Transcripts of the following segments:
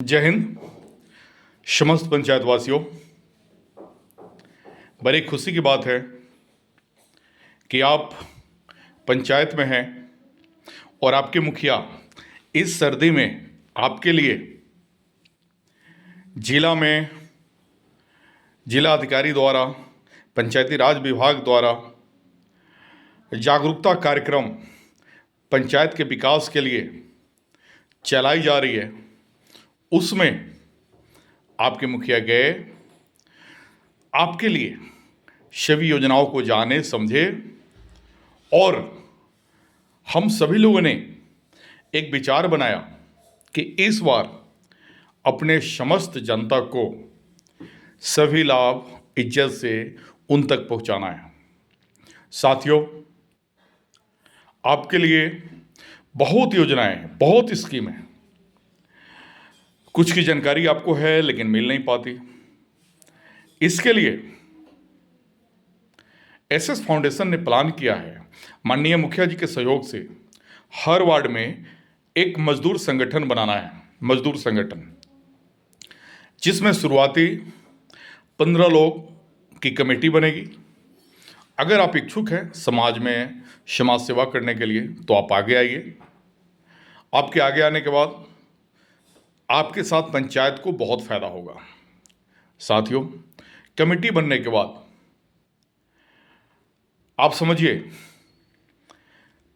जय हिंद। समस्त पंचायत वासियों, बड़ी खुशी की बात है कि आप पंचायत में हैं और आपके मुखिया इस सर्दी में आपके लिए जिला में जिला अधिकारी द्वारा पंचायती राज विभाग द्वारा जागरूकता कार्यक्रम पंचायत के विकास के लिए चलाई जा रही है। उसमें आपके मुखिया गए, आपके लिए सभी योजनाओं को जाने समझे और हम सभी लोगों ने एक विचार बनाया कि इस बार अपने समस्त जनता को सभी लाभ इज्जत से उन तक पहुंचाना है। साथियों, आपके लिए बहुत योजनाएं हैं, बहुत स्कीम है। कुछ की जानकारी आपको है लेकिन मिल नहीं पाती। इसके लिए एसएस फाउंडेशन ने प्लान किया है, माननीय मुखिया जी के सहयोग से हर वार्ड में एक मजदूर संगठन बनाना है। मजदूर संगठन जिसमें शुरुआती 15 लोग की कमेटी बनेगी। अगर आप इच्छुक हैं समाज में समाज सेवा करने के लिए तो आप आगे आइए। आपके आगे आने के बाद आपके साथ पंचायत को बहुत फायदा होगा। साथियों, कमेटी बनने के बाद आप समझिए,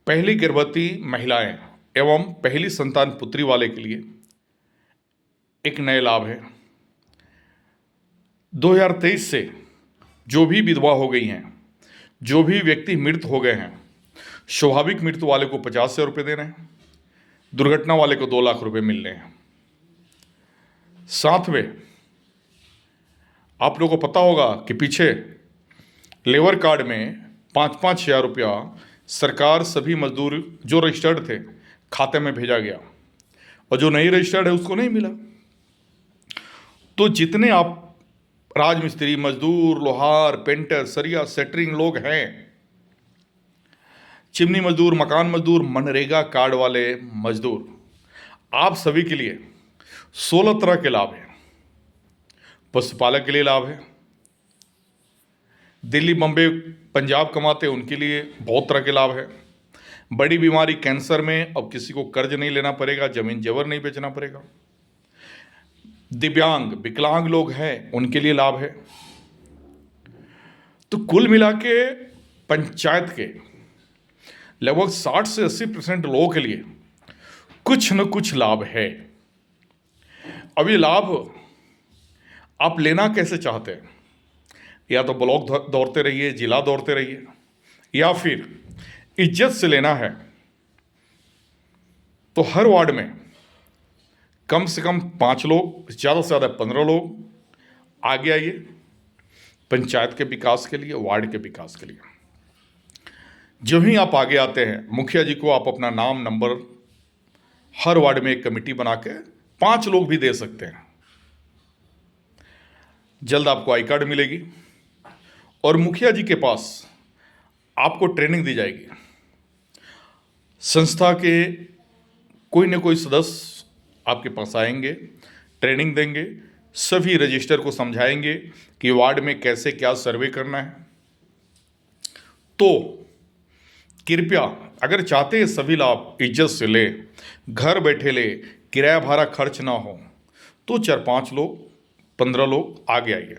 पहली गर्भवती महिलाएं एवं पहली संतान पुत्री वाले के लिए एक नए लाभ है। 2023 से जो भी विधवा हो गई हैं, जो भी व्यक्ति मृत हो गए हैं, स्वाभाविक मृत्यु वाले को 50,000 रुपये दे रहे हैं, दुर्घटना वाले को 2 लाख रुपये मिल रहे हैं। साथ में आप लोगों को पता होगा कि पीछे लेबर कार्ड में 5-5 हज़ार रुपया सरकार सभी मजदूर जो रजिस्टर्ड थे खाते में भेजा गया और जो नहीं रजिस्टर्ड है उसको नहीं मिला। तो जितने आप राजमिस्त्री, मजदूर, लोहार, पेंटर, सरिया, सेटरिंग लोग हैं, चिमनी मजदूर, मकान मजदूर, मनरेगा कार्ड वाले मजदूर, आप सभी के लिए 16 तरह के लाभ हैं। पशुपालक के लिए लाभ है, दिल्ली, बम्बई, पंजाब कमाते उनके लिए बहुत तरह के लाभ है। बड़ी बीमारी कैंसर में अब किसी को कर्ज नहीं लेना पड़ेगा, जमीन जेवर नहीं बेचना पड़ेगा। दिव्यांग, विकलांग लोग हैं उनके लिए लाभ है। तो कुल मिला के पंचायत के लगभग 60 से 80% लोगों के लिए कुछ न कुछ लाभ है। अब ये लाभ आप लेना कैसे चाहते हैं? या तो ब्लॉक दौड़ते रहिए, जिला दौड़ते रहिए, या फिर इज्जत से लेना है तो हर वार्ड में कम से कम 5 लोग, ज़्यादा से ज़्यादा 15 लोग आगे आइए पंचायत के विकास के लिए, वार्ड के विकास के लिए। जब ही आप आगे आते हैं, मुखिया जी को आप अपना नाम, नंबर, हर वार्ड में एक कमेटी बना के 5 लोग भी दे सकते हैं। जल्द आपको आई कार्ड मिलेगी और मुखिया जी के पास आपको ट्रेनिंग दी जाएगी। संस्था के कोई न कोई सदस्य आपके पास आएंगे, ट्रेनिंग देंगे, सभी रजिस्टर को समझाएंगे कि वार्ड में कैसे क्या सर्वे करना है। तो कृपया अगर चाहते हैं सभी लाभ इज्जत से ले, घर बैठे ले, किराया भाड़ा खर्च ना हो, तो 4-5 लोग, 15 लोग आगे आइए।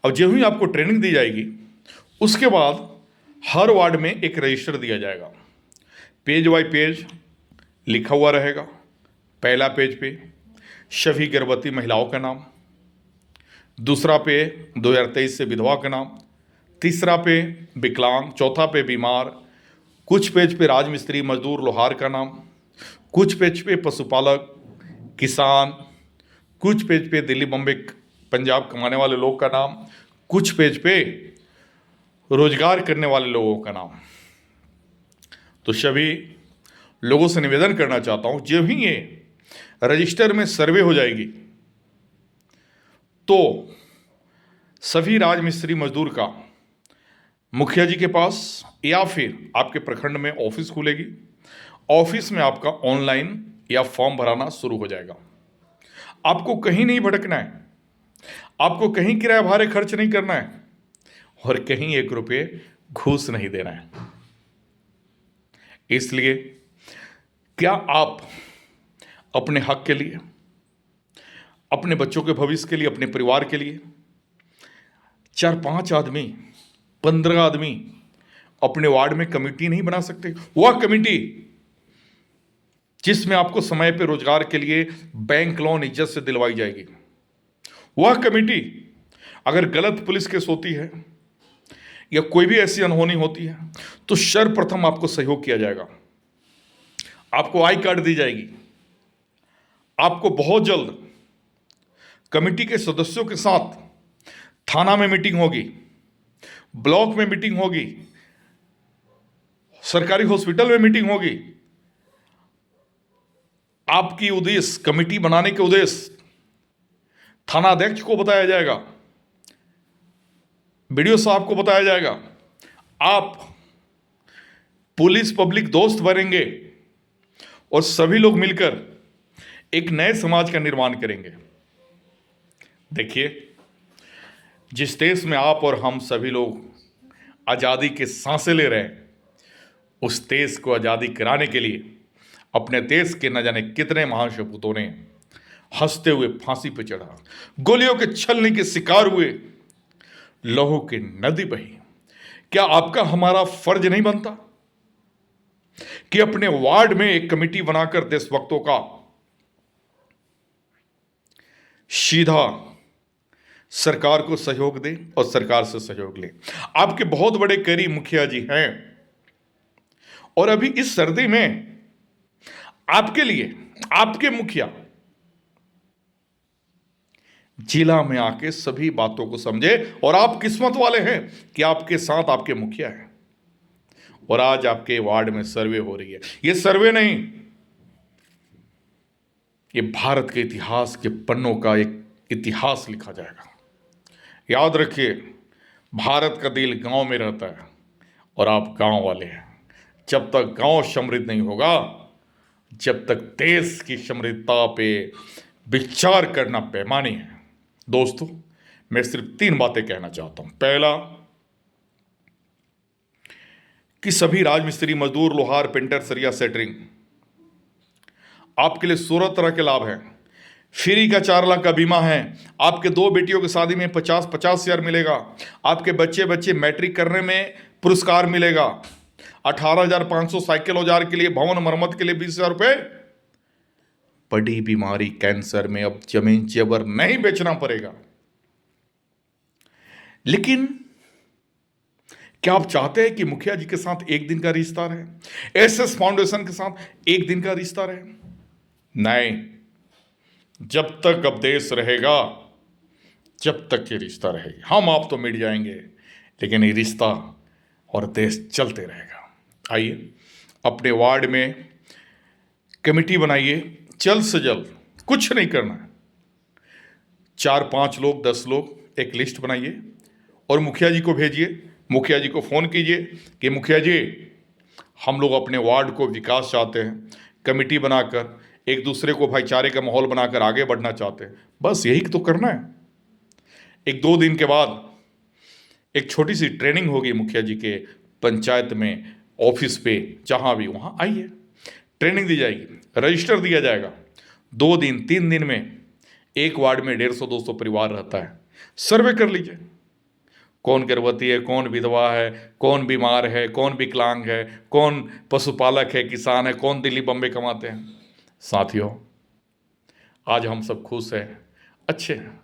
अब जब ही आपको ट्रेनिंग दी जाएगी उसके बाद हर वार्ड में एक रजिस्टर दिया जाएगा। पेज बाय पेज लिखा हुआ रहेगा। पहला पेज पे सभी गर्भवती महिलाओं का नाम, दूसरा पे 2023 से विधवा का नाम, तीसरा पे विकलांग, चौथा पे बीमार, कुछ पेज पे राजमिस्त्री, मजदूर, लोहार का नाम, कुछ पेज पे पशुपालक, किसान, कुछ पेज पे दिल्ली, बम्बई, पंजाब कमाने वाले लोग का नाम, कुछ पेज पे रोजगार करने वाले लोगों का नाम। तो सभी लोगों से निवेदन करना चाहता हूं, जब ही ये रजिस्टर में सर्वे हो जाएगी तो सभी राजमिस्त्री, मजदूर का मुखिया जी के पास या फिर आपके प्रखंड में ऑफिस खुलेगी। ऑफिस में आपका ऑनलाइन या फॉर्म भराना शुरू हो जाएगा। आपको कहीं नहीं भटकना है, आपको कहीं किराया भाड़े खर्च नहीं करना है और कहीं 1 रुपये घूस नहीं देना है। इसलिए क्या आप अपने हक के लिए, अपने बच्चों के भविष्य के लिए, अपने परिवार के लिए 4-5 आदमी, 15 आदमी अपने वार्ड में कमेटी नहीं बना सकते? वह कमेटी जिसमें आपको समय पे रोजगार के लिए बैंक लोन इज्जत से दिलवाई जाएगी, वह कमेटी अगर गलत पुलिस केस होती है या कोई भी ऐसी अनहोनी होती है तो सर्वप्रथम आपको सहयोग किया जाएगा, आपको आई कार्ड दी जाएगी, आपको बहुत जल्द कमेटी के सदस्यों के साथ थाना में मीटिंग होगी, ब्लॉक में मीटिंग होगी, सरकारी हॉस्पिटल में मीटिंग होगी। आपकी उद्देश्य, कमेटी बनाने के उद्देश्य थानाध्यक्ष को बताया जाएगा, बीडीओ साहब को बताया जाएगा। आप पुलिस पब्लिक दोस्त बनेंगे और सभी लोग मिलकर एक नए समाज का निर्माण करेंगे। देखिए, जिस देश में आप और हम सभी लोग आज़ादी के सांसें ले रहे हैं, उस देश को आज़ादी कराने के लिए अपने देश के न जाने कितने महान सपूतों ने हंसते हुए फांसी पर चढ़ा, गोलियों के छलने के शिकार हुए, लहू की नदी बही। क्या आपका हमारा फर्ज नहीं बनता कि अपने वार्ड में एक कमेटी बनाकर देशभक्तों का सीधा सरकार को सहयोग दे और सरकार से सहयोग ले? आपके बहुत बड़े करीब मुखिया जी हैं और अभी इस सर्दी में आपके लिए आपके मुखिया जिला में आके सभी बातों को समझे और आप किस्मत वाले हैं कि आपके साथ आपके मुखिया हैं और आज आपके वार्ड में सर्वे हो रही है। ये सर्वे नहीं, ये भारत के इतिहास के पन्नों का एक इतिहास लिखा जाएगा। याद रखिए, भारत का दिल गांव में रहता है और आप गांव वाले हैं। जब तक गांव समृद्ध नहीं होगा, जब तक देश की समृद्धता पे विचार करना पैमाने है। दोस्तों, मैं सिर्फ 3 बातें कहना चाहता हूं। पहला, कि सभी राजमिस्त्री, मजदूर, लोहार, पेंटर, सरिया, सेटरिंग, आपके लिए 16 तरह के लाभ हैं। फ्री का 4 लाख का बीमा है। आपके 2 बेटियों की शादी में 50-50 हजार मिलेगा। आपके बच्चे मैट्रिक करने में पुरस्कार मिलेगा। 18,500 साइकिल औजार के लिए, भवन मरम्मत के लिए 20,000 रुपए। बड़ी बीमारी कैंसर में अब जमीन जेवर नहीं बेचना पड़ेगा। लेकिन क्या आप चाहते हैं कि मुखिया जी के साथ एक दिन का रिश्ता रहे, एसएस फाउंडेशन के साथ एक दिन का रिश्ता रहे? नहीं, जब तक अब देश रहेगा, जब तक ये रिश्ता रहेगा। हम आप तो मिट जाएंगे, लेकिन ये रिश्ता और देश चलते रहेगा। आइए, अपने वार्ड में कमेटी बनाइए, जल्द से जल्द। कुछ नहीं करना है, 4-5 लोग, 10 लोग एक लिस्ट बनाइए और मुखिया जी को भेजिए। मुखिया जी को फ़ोन कीजिए कि मुखिया जी, हम लोग अपने वार्ड को विकास चाहते हैं, कमेटी बनाकर एक दूसरे को भाईचारे का माहौल बनाकर आगे बढ़ना चाहते हैं। बस यही तो करना है। 1-2 दिन के बाद एक छोटी सी ट्रेनिंग होगी मुखिया जी के पंचायत में, ऑफिस पे, जहाँ भी, वहाँ आइए, ट्रेनिंग दी जाएगी, रजिस्टर दिया जाएगा। 2 दिन 3 दिन में एक वार्ड में 150-200 परिवार रहता है। सर्वे कर लीजिए, कौन गर्भवती है, कौन विधवा है, कौन बीमार है, कौन विकलांग है, कौन पशुपालक है, किसान है, कौन दिल्ली बम्बे कमाते हैं। साथियों, आज हम सब खुश हैं, अच्छे हैं।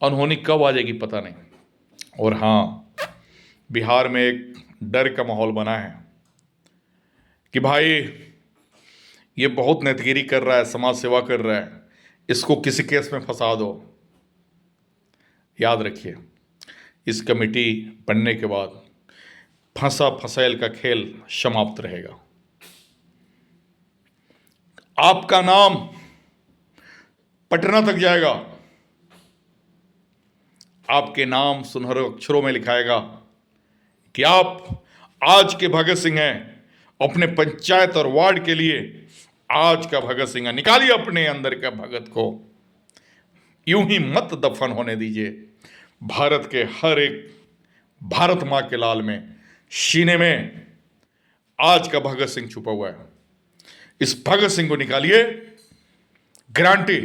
अनहोनी कब आ जाएगी पता नहीं। और हाँ, बिहार में एक डर का माहौल बना है कि भाई ये बहुत नेतगिरी कर रहा है, समाज सेवा कर रहा है, इसको किसी केस में फंसा दो। याद रखिए, इस कमेटी बनने के बाद फंसा फसैल का खेल समाप्त रहेगा। आपका नाम पटना तक जाएगा, आपके नाम सुनहरे अक्षरों में लिखाएगा कि आप आज के भगत सिंह हैं। अपने पंचायत और वार्ड के लिए आज का भगत सिंह है। निकालिए अपने अंदर का भगत को यूं ही मत दफन होने दीजिए। भारत के हर एक भारत माँ के लाल में, सीने में आज का भगत सिंह छुपा हुआ है। इस भगत सिंह को निकालिए। गारंटी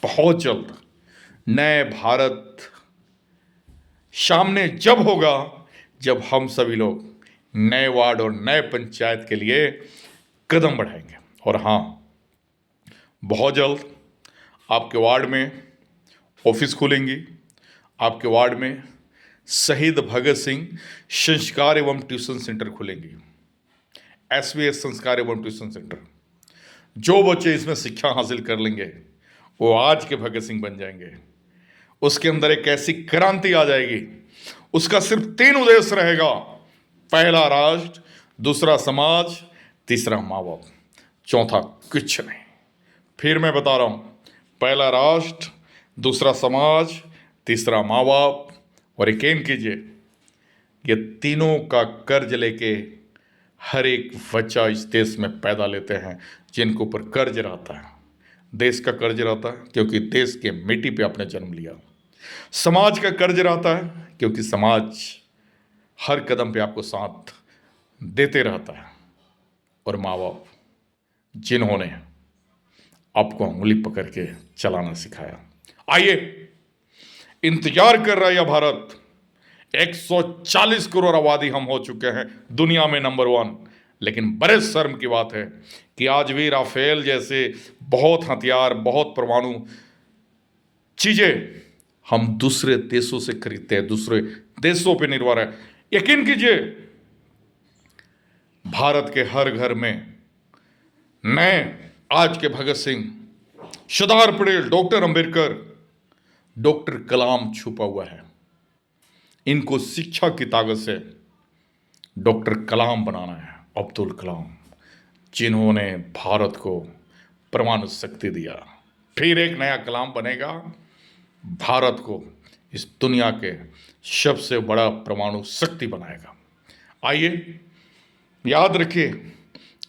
बहुत जल्द नए भारत सामने जब होगा, जब हम सभी लोग नए वार्ड और नए पंचायत के लिए कदम बढ़ाएंगे। और हाँ, बहुत जल्द आपके वार्ड में ऑफिस खुलेंगी, आपके वार्ड में शहीद भगत सिंह संस्कार एवं ट्यूशन सेंटर खुलेंगी। SVS संस्कार एवं ट्यूशन सेंटर। जो बच्चे इसमें शिक्षा हासिल कर लेंगे वो आज के भगत सिंह बन जाएंगे। उसके अंदर एक ऐसी क्रांति आ जाएगी, उसका सिर्फ 3 उद्देश्य रहेगा। पहला राष्ट्र, दूसरा समाज, तीसरा माँ बाप, चौथा कुछ नहीं। फिर मैं बता रहा हूं, पहला राष्ट्र, दूसरा समाज, तीसरा माँ बाप। और यकीन कीजिए, ये तीनों का कर्ज लेके हर एक बच्चा इस देश में पैदा लेते हैं जिनके ऊपर कर्ज रहता है। देश का कर्ज रहता है क्योंकि देश के मिट्टी पे आपने जन्म लिया। समाज का कर्ज रहता है क्योंकि समाज हर कदम पे आपको साथ देते रहता है। और माँ बाप जिन्होंने आपको उंगली पकड़ के चलाना सिखाया। आइए, इंतजार कर रहा है यह भारत। 140 करोड़ आबादी हम हो चुके हैं, दुनिया में नंबर 1। लेकिन बड़े शर्म की बात है कि आज भी राफेल जैसे बहुत हथियार, बहुत परमाणु चीजें हम दूसरे देशों से खरीदते हैं, दूसरे देशों पे निर्भर है। यकीन कीजिए, भारत के हर घर में मैं आज के भगत सिंह, सरदार पटेल, डॉक्टर अंबेडकर, डॉक्टर कलाम छुपा हुआ है। इनको शिक्षा की ताकत से डॉक्टर कलाम बनाना है, अब्दुल कलाम, जिन्होंने भारत को परमाणु शक्ति दिया। फिर एक नया कलाम बनेगा, भारत को इस दुनिया के सबसे बड़ा परमाणु शक्ति बनाएगा। आइए, याद रखिए,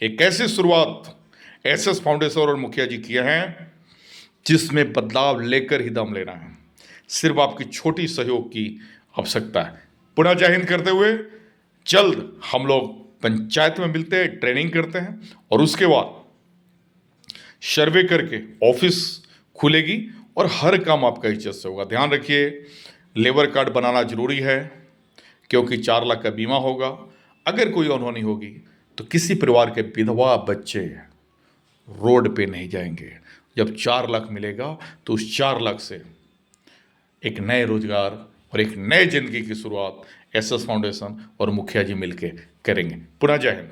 एक ऐसी शुरुआत SS फाउंडेशन और मुखिया जी किए हैं जिसमें बदलाव लेकर ही दम लेना है। सिर्फ आपकी छोटी सहयोग की आवश्यकता है। पुनः जय हिंद करते हुए जल्द हम लोग पंचायत में मिलते हैं, ट्रेनिंग करते हैं और उसके बाद सर्वे करके ऑफिस खुलेगी और हर काम आपका इज्जत से होगा। ध्यान रखिए, लेबर कार्ड बनाना जरूरी है क्योंकि 4 लाख का बीमा होगा। अगर कोई अनहोनी होगी तो किसी परिवार के विधवा बच्चे रोड पे नहीं जाएंगे। जब 4 लाख मिलेगा तो उस 4 लाख से एक नए रोजगार और एक नए जिंदगी की शुरुआत SS फाउंडेशन और मुखिया जी मिलके करेंगे। पुनः जय हिंद।